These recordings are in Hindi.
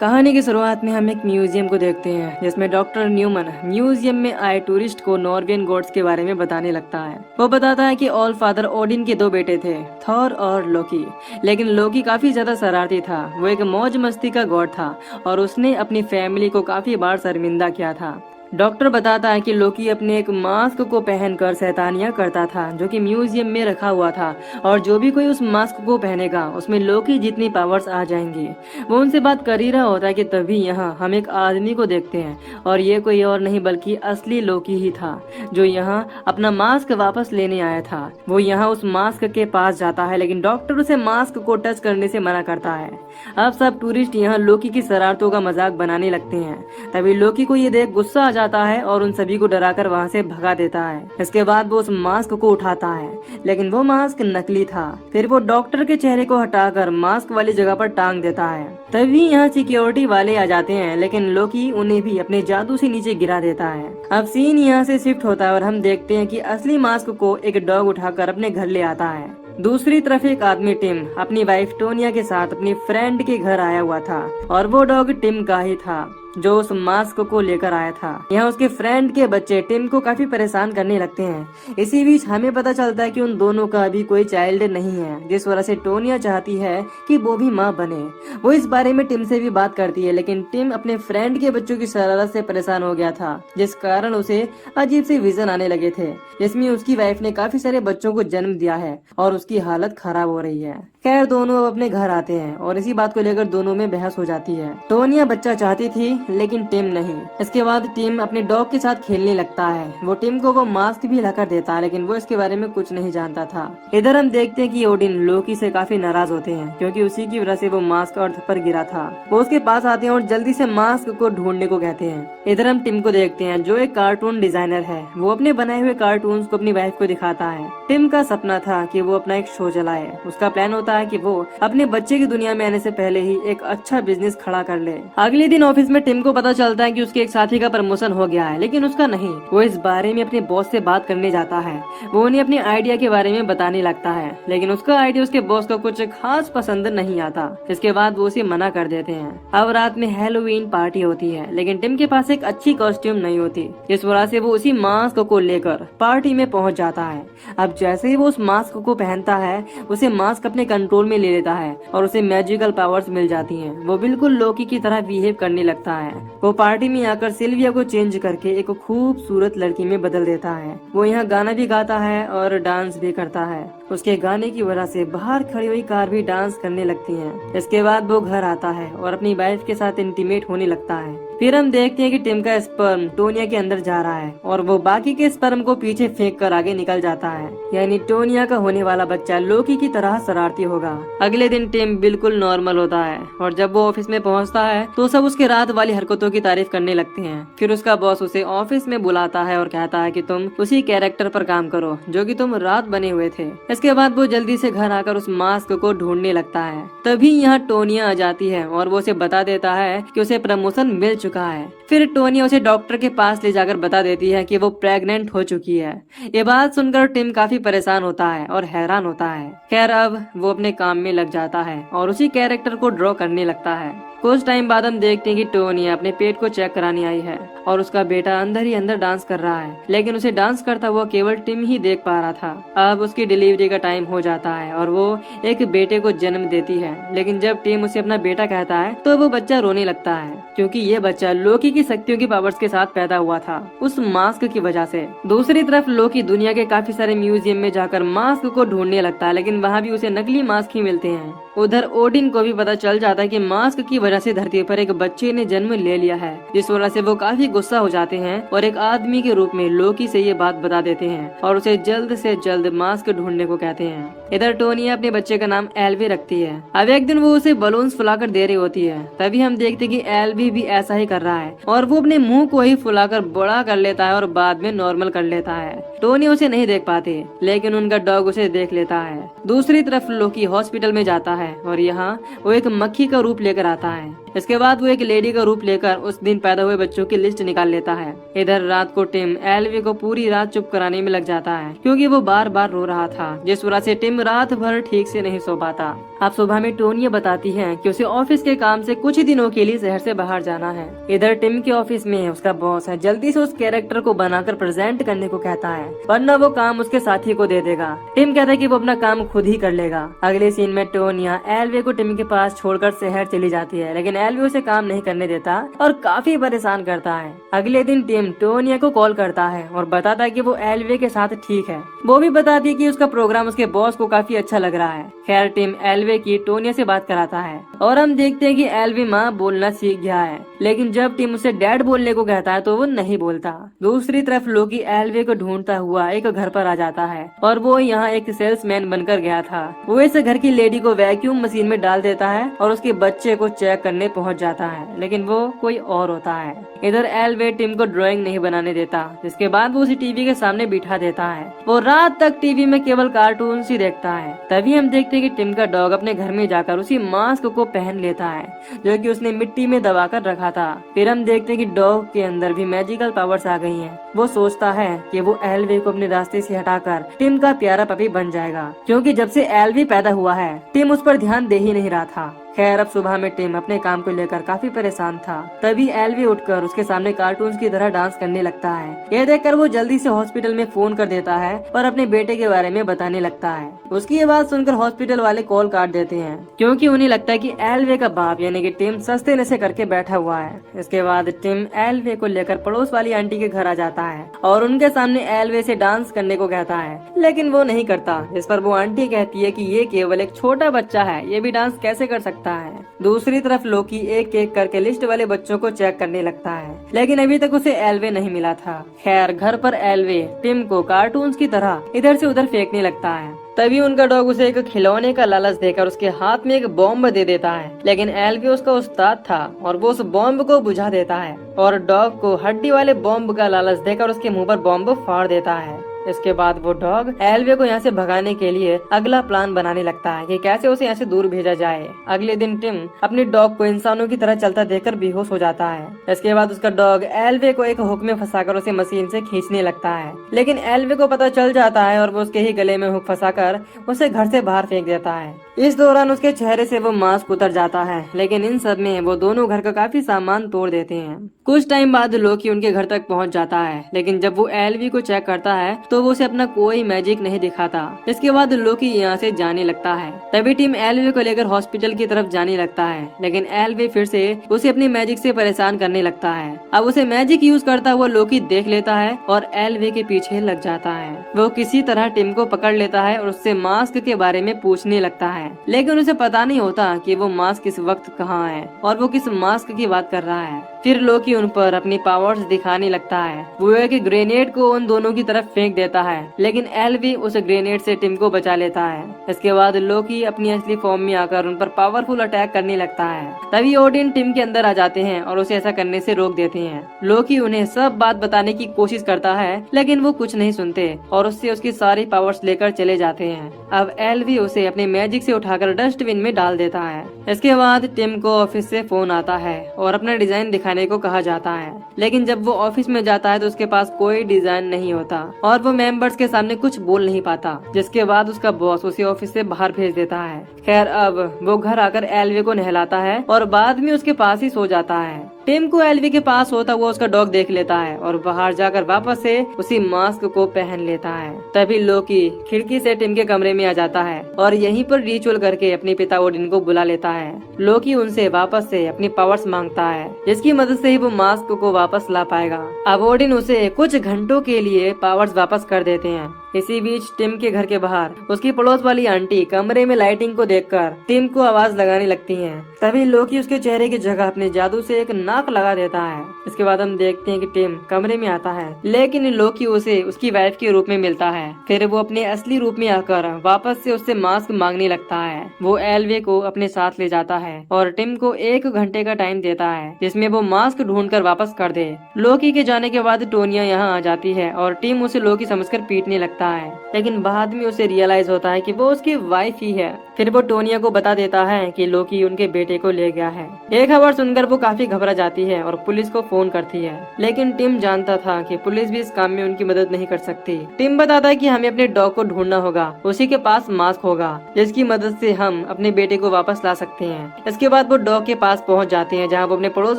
कहानी की शुरुआत में हम एक म्यूजियम को देखते हैं जिसमें डॉक्टर न्यूमन म्यूजियम में आए टूरिस्ट को नॉर्वेन गॉड्स के बारे में बताने लगता है। वो बताता है कि ऑल फादर ओडिन के दो बेटे थे, थॉर और लोकी। लेकिन लोकी काफी ज्यादा शरारती था। वो एक मौज मस्ती का गॉड था और उसने अपनी फैमिली को काफी बार शर्मिंदा किया था। डॉक्टर बताता है कि लोकी अपने एक मास्क को पहनकर शैतानियां करता था जो कि म्यूजियम में रखा हुआ था, और जो भी कोई उस मास्क को पहनेगा उसमें लोकी जितनी पावर्स आ जाएंगी। वो उनसे बात कर ही रहा होता है कि तभी यहाँ हम एक आदमी को देखते हैं, और ये कोई और नहीं बल्कि असली लोकी ही था जो यहाँ अपना मास्क वापस लेने आया था। वो यहाँ उस मास्क के पास जाता है लेकिन डॉक्टर उसे मास्क को टच करने से मना करता है। अब सब टूरिस्ट यहाँ लोकी की शरारतों का मजाक बनाने लगते हैं। तभी लोकी को ये देख गुस्सा आ जाता है और उन सभी को डराकर वहाँ से भगा देता है। इसके बाद वो उस मास्क को उठाता है लेकिन वो मास्क नकली था। फिर वो डॉक्टर के चेहरे को हटाकर मास्क वाली जगह पर टांग देता है। तभी यहाँ सिक्योरिटी वाले आ जाते हैं लेकिन लोकी उन्हें भी अपने जादू से नीचे गिरा देता है। अब सीन यहाँ से शिफ्ट होता है और हम देखते हैं कि असली मास्क को एक डॉग उठाकर अपने घर ले आता है। दूसरी तरफ एक आदमी टिम अपनी वाइफ टोनिया के साथ अपनी फ्रेंड के घर आया हुआ था, और वो डॉग टिम का ही था जो उस मास्क को लेकर आया था। यहाँ उसके फ्रेंड के बच्चे टिम को काफी परेशान करने लगते हैं। इसी बीच हमें पता चलता है कि उन दोनों का अभी कोई चाइल्ड नहीं है, जिस वजह से टोनिया चाहती है कि वो भी माँ बने। वो इस बारे में टिम से भी बात करती है लेकिन टिम अपने फ्रेंड के बच्चों की शरारत से परेशान हो गया था, जिस कारण उसे अजीब से विजन आने लगे थे जिसमें उसकी वाइफ ने काफी सारे बच्चों को जन्म दिया है और उसकी हालत खराब हो रही है। खैर दोनों अब अपने घर आते हैं और इसी बात को लेकर दोनों में बहस हो जाती है। टोनिया बच्चा चाहती थी लेकिन टिम नहीं। इसके बाद टिम अपने डॉग के साथ खेलने लगता है। वो टिम को वो मास्क भी लाकर देता है लेकिन वो इसके बारे में कुछ नहीं जानता था। इधर हम देखते हैं कि ओडिन लोकी से काफी नाराज होते हैं क्योंकि उसी की वजह से वो मास्क अर्थ पर गिरा था। वो उसके पास आते हैं और जल्दी से मास्क को ढूंढने को कहते हैं। इधर हम टिम को देखते हैं जो एक कार्टून डिजाइनर है। वो अपने बनाए हुए कार्टून को अपनी वाइफ को दिखाता है। टिम का सपना था कि वो अपना एक शो चलाए। उसका प्लान होता है कि वो अपने बच्चे की दुनिया में आने से पहले ही एक अच्छा बिजनेस खड़ा कर ले। अगले दिन ऑफिस में टिम को पता चलता है कि उसके एक साथी का प्रमोशन हो गया है लेकिन उसका नहीं। वो इस बारे में अपने बॉस से बात करने जाता है। वो उन्हें अपने आइडिया के बारे में बताने लगता है लेकिन उसका आइडिया उसके बॉस को कुछ खास पसंद नहीं आता। इसके बाद वो उसे मना कर देते हैं। अब रात में हैलोवीन पार्टी होती है लेकिन टिम के पास एक अच्छी कॉस्ट्यूम नहीं होती, इस वजह से वो उसी मास्क को लेकर पार्टी में पहुंच जाता है। अब जैसे ही वो उस मास्क को पहनता है उसे मास्क अपने कंट्रोल में ले लेता है और उसे मैजिकल पावर्स मिल जाती हैं। वो बिल्कुल लोकी की तरह बिहेव करने लगता है। वो पार्टी में आकर सिल्विया को चेंज करके एक खूबसूरत लड़की में बदल देता है। वो यहाँ गाना भी गाता है और डांस भी करता है। उसके गाने की वजह से बाहर खड़ी हुई कार भी डांस करने लगती है। इसके बाद वो घर आता है और अपनी वाइफ के साथ इंटीमेट होने लगता है। फिर हम देखते हैं कि टिम का स्पर्म टोनिया के अंदर जा रहा है और वो बाकी के स्पर्म को पीछे फेंक कर आगे निकल जाता है। यानी टोनिया का होने वाला बच्चा लोकी की तरह शरारती होगा। अगले दिन टिम बिल्कुल नॉर्मल होता है और जब वो ऑफिस में पहुंचता है तो सब उसके रात वाली हरकतों की तारीफ करने लगते हैं। फिर उसका बॉस उसे ऑफिस में बुलाता है और कहता है कि तुम उसी कैरेक्टर पर काम करो जो कि तुम रात बने हुए थे। इसके बाद वो जल्दी से घर आकर उस मास्क को ढूंढने लगता है। तभी यहाँ टोनिया आ जाती है और वो उसे बता देता है कि उसे प्रमोशन मिल चुका है। फिर टोनिया उसे डॉक्टर के पास ले जाकर बता देती है कि वो प्रेग्नेंट हो चुकी है। ये बात सुनकर टिम काफी परेशान होता है और हैरान होता है। खैर अब वो अपने काम में लग जाता है और उसी कैरेक्टर को ड्रॉ करने लगता है। कुछ टाइम बाद हम देखते हैं कि टोनिया अपने पेट को चेक कराने आई है और उसका बेटा अंदर ही अंदर डांस कर रहा है, लेकिन उसे डांस करता हुआ केवल टिम ही देख पा रहा था। अब उसकी डिलीवरी का टाइम हो जाता है और वो एक बेटे को जन्म देती है, लेकिन जब टिम उसे अपना बेटा कहता है तो वो बच्चा रोने लगता है क्योंकि ये बच्चा लोकी की शक्तियों की पावर्स के साथ पैदा हुआ था उस मास्क की वजह से। दूसरी तरफ लोकी दुनिया के काफी सारे म्यूजियम में जाकर मास्क को ढूंढने लगता है लेकिन वहाँ भी उसे नकली मास्क ही मिलते हैं। उधर ओडिन को भी पता चल जाता है कि मास्क की वजह से धरती पर एक बच्चे ने जन्म ले लिया है, जिस वजह से वो काफी गुस्सा हो जाते हैं और एक आदमी के रूप में लोकी से ये बात बता देते हैं और उसे जल्द से जल्द मास्क ढूंढने को कहते हैं। इधर टोनिया अपने बच्चे का नाम एल्वी रखती है। अब एक दिन वो उसे बलून्स फुलाकर दे रही होती है। तभी हम देखते कि एल्वी भी ऐसा ही कर रहा है और वो अपने मुंह को ही फुलाकर बड़ा कर लेता है और बाद में नॉर्मल कर लेता है। टोनिया उसे नहीं देख पाती लेकिन उनका डॉग उसे देख लेता है। दूसरी तरफ लोकी हॉस्पिटल में जाता है और यहाँ वो एक मक्खी का रूप लेकर आता है। इसके बाद वो एक लेडी का रूप लेकर उस दिन पैदा हुए बच्चों की लिस्ट निकाल लेता है। इधर रात को टिम एल्वी को पूरी रात चुप कराने में लग जाता है क्योंकि वो बार बार रो रहा था, जिस वजह से टिम रात भर ठीक से नहीं सो पाता। अब सुबह में टोनिया बताती है कि उसे ऑफिस के काम से कुछ ही दिनों के लिए शहर से बाहर जाना है। इधर टिम के ऑफिस में उसका बॉस है जल्दी से उस कैरेक्टर को बनाकर प्रेजेंट करने को कहता है, वरना वो काम उसके साथी को दे देगा। टिम कहता है कि वो अपना काम खुद ही कर लेगा। अगले सीन में टोनिया एल्वे को टिम के पास छोड़कर शहर चली जाती है, लेकिन एल्वे उसे काम नहीं करने देता और काफी परेशान करता है। अगले दिन टिम टोनिया को कॉल करता है और बताता है कि वो एल्वे के साथ ठीक है। वो भी बताती है कि उसका प्रोग्राम उसके बॉस को काफी अच्छा लग रहा है। खैर टिम एल्वे की टोनिया से बात कराता है और हम देखते हैं कि एल्वे माँ बोलना सीख गया है, लेकिन जब टिम उसे डैड बोलने को कहता है तो वो नहीं बोलता। दूसरी तरफ लोकी एल्वे को ढूंढता हुआ एक घर पर आ जाता है और वो यहाँ एक सेल्समैन बनकर गया था। वो इस घर की लेडी को वैक्यूम मशीन में डाल देता है और उसके बच्चे को चेक करने पहुँच जाता है, लेकिन वो कोई और होता है। इधर एल्वे टिम को ड्राइंग नहीं बनाने देता, जिसके बाद वो उसे टीवी के सामने बिठा देता है। वो रात तक टीवी में केवल कार्टून ही देखता है। तभी हम देखते हैं कि टिम का डॉग अपने घर में जाकर उसी मास्क को पहन लेता है जो कि उसने मिट्टी में दबाकर रखा था। फिर हम देखते हैं कि डॉग के अंदर भी मैजिकल पावर्स आ गई हैं। वो सोचता है कि वो एल्वे को अपने रास्ते से हटाकर टिम का प्यारा पपी बन जाएगा, क्योंकि जब से एल्वे पैदा हुआ है टिम उस पर ध्यान दे ही नहीं रहा था। खैर अब सुबह में टिम अपने काम को लेकर काफी परेशान था। तभी एल्वी उठकर उसके सामने कार्टून्स की तरह डांस करने लगता है। यह देखकर वो जल्दी से हॉस्पिटल में फोन कर देता है और अपने बेटे के बारे में बताने लगता है। उसकी ये बात सुनकर हॉस्पिटल वाले कॉल काट देते हैं, क्योंकि उन्हें लगता है कि एल्वे का बाप यानी कि टिम सस्ते नशे करके बैठा हुआ है। इसके बाद टिम एल्वे को लेकर पड़ोस वाली आंटी के घर आ जाता है और उनके सामने एल्वे से डांस करने को कहता है, लेकिन वो नहीं करता। इस पर वो आंटी कहती है कि ये केवल एक छोटा बच्चा है, ये भी डांस कैसे कर सकता है। दूसरी तरफ लोकी एक एक करके लिस्ट वाले बच्चों को चेक करने लगता है, लेकिन अभी तक उसे एल्वे नहीं मिला था। खैर घर पर एल्वे टिम को कार्टून्स की तरह इधर से उधर फेंकने लगता है। तभी उनका डॉग उसे एक खिलौने का लालच देकर उसके हाथ में एक बॉम्ब दे देता है, लेकिन एल्वे उसका उस्ताद था और वो उस बॉम्ब को बुझा देता है और डॉग को हड्डी वाले बॉम्ब का लालच देकर उसके मुंह पर बॉम्ब फाड़ देता है। इसके बाद वो डॉग एल्वे को यहाँ से भगाने के लिए अगला प्लान बनाने लगता है कि कैसे उसे यहाँ से दूर भेजा जाए। अगले दिन टिम अपने डॉग को इंसानों की तरह चलता देखकर बेहोश हो जाता है। इसके बाद उसका डॉग एल्वे को एक हुक में फंसाकर उसे मशीन से खींचने लगता है, लेकिन एल्वे को पता चल जाता है और वो उसके ही गले में हुक फंसाकर उसे घर से बाहर फेंक देता है। इस दौरान उसके चेहरे से वो मास्क उतर जाता है, लेकिन इन सब में वो दोनों घर का काफी सामान तोड़ देते हैं। कुछ टाइम बाद लोकी उनके घर तक पहुंच जाता है, लेकिन जब वो एल्वी को चेक करता है तो वो उसे अपना कोई मैजिक नहीं दिखाता। इसके बाद लोकी यहाँ से जाने लगता है। तभी टीम एल्वे को लेकर हॉस्पिटल की तरफ जाने लगता है, लेकिन एल्वे फिर से उसे अपनी मैजिक से परेशान करने लगता है। अब उसे मैजिक यूज करता हुआ लोकी देख लेता है और एल्वे के पीछे लग जाता है। वो किसी तरह टिम को पकड़ लेता है और उससे मास्क के बारे में पूछने लगता है, लेकिन उसे पता नहीं होता कि वो मास्क इस वक्त कहाँ है और वो किस मास्क की बात कर रहा है। फिर लोकी उन पर अपनी पावर्स दिखाने लगता है। वो एक ग्रेनेड को उन दोनों की तरफ फेंक देता है, लेकिन एल्वी उस ग्रेनेड से टिम को बचा लेता है। इसके बाद लोकी अपनी असली फॉर्म में आकर उन पर पावरफुल अटैक करने लगता है। तभी ओडिन टिम के अंदर आ जाते हैं और उसे ऐसा करने से रोक देते हैं। लोकी उन्हें सब बात बताने की कोशिश करता है, लेकिन वो कुछ नहीं सुनते और उससे उसकी सारी पावर्स लेकर चले जाते हैं। अब एल्वी उसे अपने मैजिक से उठाकर डस्टबिन में डाल देता है। इसके बाद टिम को ऑफिस से फोन आता है और अपना डिजाइन दिखाने को कहा जाता है, लेकिन जब वो ऑफिस में जाता है तो उसके पास कोई डिजाइन नहीं होता और वो मेंबर्स के सामने कुछ बोल नहीं पाता, जिसके बाद उसका बॉस उसे ऑफिस से बाहर भेज देता है। खैर अब वो घर आकर एल्वे को नहलाता है और बाद में उसके पास ही सो जाता है। टिम को एल्वी के पास होता हुआ उसका डॉग देख लेता है और बाहर जाकर वापस से उसी मास्क को पहन लेता है। तभी लोकी खिड़की से टिम के कमरे में आ जाता है और यहीं पर रिचुअल करके अपने पिता ओडिन को बुला लेता है। लोकी उनसे वापस से अपनी पावर्स मांगता है, जिसकी मदद से ही वो मास्क को वापस ला पाएगा। अब ओडिन उसे कुछ घंटों के लिए पावर्स वापस कर देते हैं। इसी बीच टिम के घर के बाहर उसकी पड़ोस वाली आंटी कमरे में लाइटिंग को देखकर टिम को आवाज लगाने लगती हैं। तभी लोकी उसके चेहरे की जगह अपने जादू से एक नाक लगा देता है। इसके बाद हम देखते हैं कि टिम कमरे में आता है, लेकिन लोकी उसे उसकी वाइफ के रूप में मिलता है। फिर वो अपने असली रूप में आकर वापस से उससे मास्क मांगने लगता है। वो एल्वे को अपने साथ ले जाता है और टिम को 1 घंटे का टाइम देता है, जिसमें वो मास्क ढूंढ कर वापस कर दे। लोकी के जाने के बाद टोनिया यहाँ आ जाती है और टिम उसे लोकी समझकर पीटने लगता लगता है, लेकिन बाद में उसे रियलाइज होता है कि वो उसकी वाइफ ही है। फिर वो टोनिया को बता देता है कि लोकी उनके बेटे को ले गया है। ये खबर सुनकर वो काफी घबरा जाती है और पुलिस को फोन करती है, लेकिन टिम जानता था कि पुलिस भी इस काम में उनकी मदद नहीं कर सकती। टिम बताता है कि हमें अपने डॉग को ढूंढना होगा, उसी के पास मास्क होगा जिसकी मदद से हम अपने बेटे को वापस ला सकते हैं। इसके बाद वो डॉग के पास पहुंच जाते हैं जहां वो अपने पड़ोस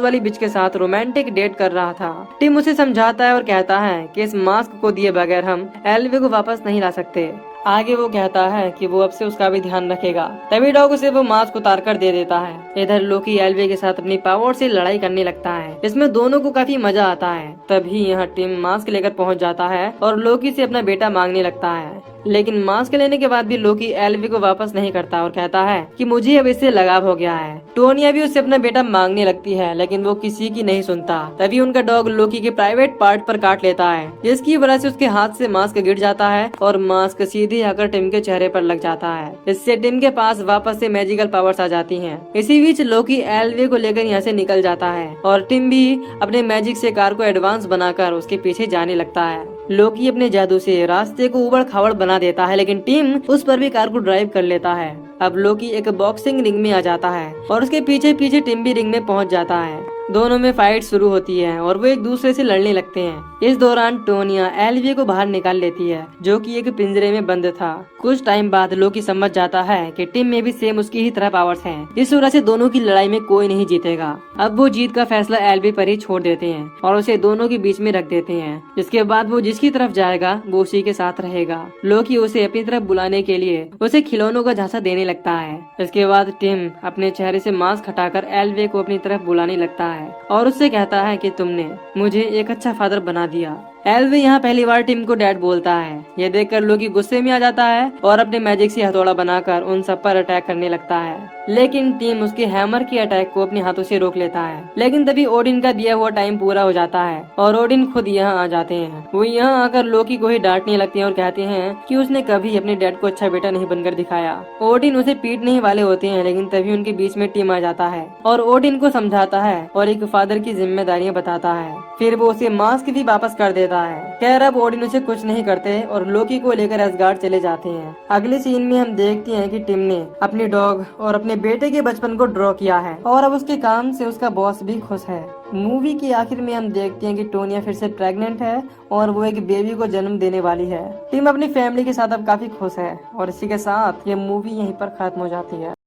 वाली बिच के साथ रोमांटिक डेट कर रहा था। टिम उसे समझाता है और कहता है कि इस मास्क को दिए बगैर हम एल्वे को वापस नहीं ला सकते। आगे वो कहता है कि वो अब से उसका भी ध्यान रखेगा। तभी डॉग उसे वो मास्क उतार कर दे देता है। इधर लोकी एल्वे के साथ अपनी पावर से लड़ाई करने लगता है, इसमें दोनों को काफी मजा आता है। तभी यहाँ टिम मास्क लेकर पहुंच जाता है और लोकी से अपना बेटा मांगने लगता है, लेकिन मास्क लेने के बाद भी लोकी एल्वे को वापस नहीं करता और कहता है कि मुझे अब इससे लगाव हो गया है। टोनिया भी उससे अपना बेटा मांगने लगती है, लेकिन वो किसी की नहीं सुनता। तभी उनका डॉग लोकी के प्राइवेट पार्ट पर काट लेता है, जिसकी वजह से उसके हाथ से मास्क गिर जाता है और मास्क सीधे आकर टिम के चेहरे पर लग जाता है। इससे टिम के पास वापस से मैजिकल पावर्स आ जाती हैं। इसी बीच लोकी एल्वे को लेकर यहाँ से निकल जाता है और टिम भी अपने मैजिक से कार को एडवांस बनाकर उसके पीछे जाने लगता है। लोकी अपने जादू से रास्ते को उबड़ खाबड़ बना देता है, लेकिन टिम उस पर भी कार को ड्राइव कर लेता है। अब लोकी एक बॉक्सिंग रिंग में आ जाता है और उसके पीछे पीछे टिम भी रिंग में पहुंच जाता है। दोनों में फाइट शुरू होती है और वो एक दूसरे से लड़ने लगते हैं। इस दौरान टोनिया एल्वे को बाहर निकाल लेती है, जो कि एक पिंजरे में बंद था। कुछ टाइम बाद लोकी समझ जाता है कि टिम में भी सेम उसकी ही तरह पावर्स हैं। इस वजह से दोनों की लड़ाई में कोई नहीं जीतेगा। अब वो जीत का फैसला एल्वे पर ही छोड़ देते हैं और उसे दोनों के बीच में रख देते हैं। जिसके बाद वो जिसकी तरफ जाएगा वो उसी के साथ रहेगा। लोकी उसे अपनी तरफ बुलाने के लिए उसे खिलौनों का झांसा देने लगता है। इसके बाद टिम अपने चेहरे से मास्क हटाकर एल्वे को अपनी तरफ बुलाने लगता है और उससे कहता है कि तुमने मुझे एक अच्छा फादर बना दिया। एल्वे यहाँ पहली बार टिम को डैड बोलता है। ये देखकर लोकी गुस्से में आ जाता है और अपने मैजिक से हथौड़ा बनाकर उन सब पर अटैक करने लगता है, लेकिन टिम उसके हैमर की अटैक को अपने हाथों से रोक लेता है। लेकिन तभी ओडिन का दिया हुआ टाइम पूरा हो जाता है और ओडिन खुद यहाँ आ जाते हैं। वो यहाँ आकर लोकी को ही डांटने लगते हैं और कहते हैं कि उसने कभी अपने डैड को अच्छा बेटा नहीं बनकर दिखाया। ओडिन उसे पीटने वाले होते हैं, लेकिन तभी उनके बीच में टिम आ जाता है और ओडिन को समझाता है और एक फादर की जिम्मेदारियाँ बताता है। फिर वो उसे मास्क भी वापस कर देता है। खैर अब ओडिन उसे कुछ नहीं करते और लोकी को लेकर एसगार्ड चले जाते हैं। अगले सीन में हम देखते हैं कि टिम ने अपने डॉग और अपने बेटे के बचपन को ड्रॉ किया है और अब उसके काम से उसका बॉस भी खुश है। मूवी के आखिर में हम देखते हैं कि टोनिया फिर से प्रेग्नेंट है और वो एक बेबी को जन्म देने वाली है। टिम अपनी फैमिली के साथ अब काफी खुश है और इसी के साथ ये मूवी यहीं पर खत्म हो जाती है।